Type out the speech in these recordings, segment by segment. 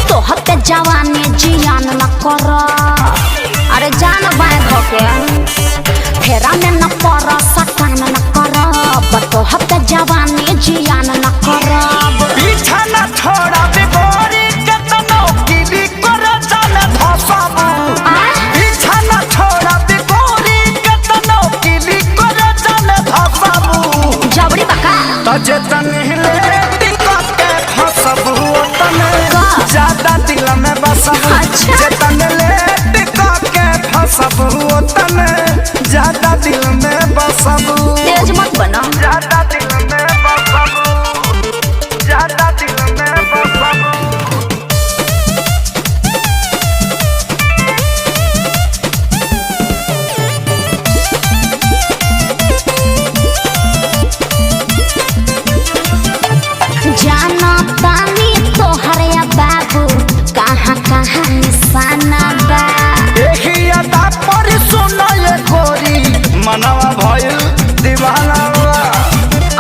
तोहते जवानी जियान न कर। अरे जान बाय धोके फेरा में न पर सटान न कर। तोहते जवानी जियान न कर। पीछा न छोड़ा बिगोरी केतनो गिरी कर जाने धसाबू। पीछा न छोड़ा बिगोरी केतनो गिरी कर जाने धसाबू। जबरी बका तजे तनहिले टिकके फसबू तने ज्यादा दिल में बसबू। जे तनले टिकके फसबू तने ज्यादा दिल में बसबू। तेज मत बना ज्यादा दिल में बसबू। ज्यादा दिल में बसबू। जाना तानी तोहरे बाबू कहाँ कहाँ निशाना बा। एही अदा पर सुना ये गोरी मनवा भइल दीवाना बा।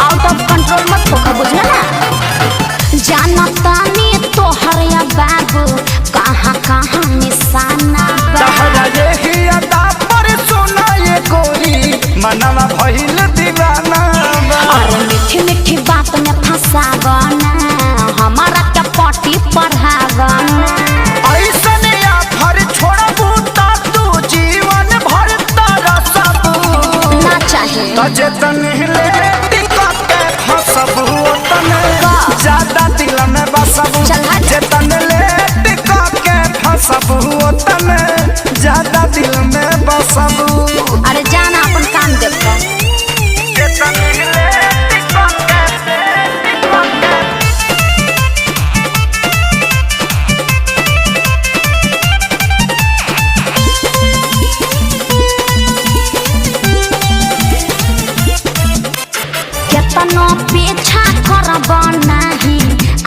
आउट ऑफ कंट्रोल मत होकर बुझला ना। जाना तानी तोहरे बाबू कहाँ कहाँ निशाना बा। तहरा एही अदा पर सुना ये गोरी मनवा भइल दीवाना बा। और मीठी मीठी बात में फंसावना हमारा क्या पार्टी पढ़ावना। ऐसने आफर छोड़बू ता तू जीवन भर तरसबू। ना चाहे तजे तनहिले टिकके फसबू तने ज्यादा दिल में बसबू। चल हट। जे तनले टिकके फसबू तने ज्यादा दिल में बसबू। अरे जाना अपन काम देखो। जे तनहिले टिकके केतनो पीछा करब नहीं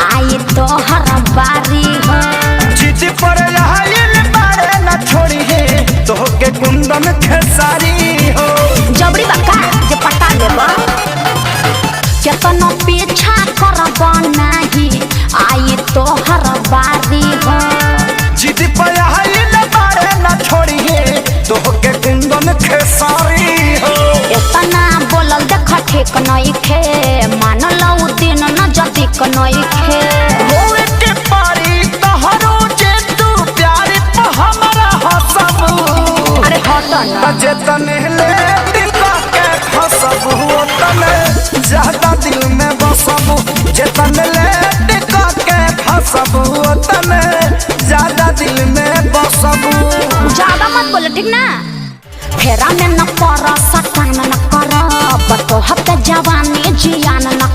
आई तोहर बारी हो। जिद पर आइल बारे न छोड़ी है तोहके कुंदन खेसारी हो। जबरी बका जे पटा लेब। केतनो पीछा करब नहीं आई तोहर बारी हो। जिद पर आइल बारे न छोड़ी है तोहके कुंदन खेसारी हो। इतना बोलल देख ठीक नहीं खे मान लो दिन न जदिक नहीं खे। होए के पारी तोहरो जे तू प्यार पे हमरा हसबू। अरे हट ना तजे तनहिले टिकके फसबू तने ज्यादा दिल में बसबू। जे तनले टिकके फसबू तने ज्यादा दिल में बसबू। ज्यादा मत बोलो ठीक ना। फेरा में न पर सटान न कर। तोहते जवानी जियान न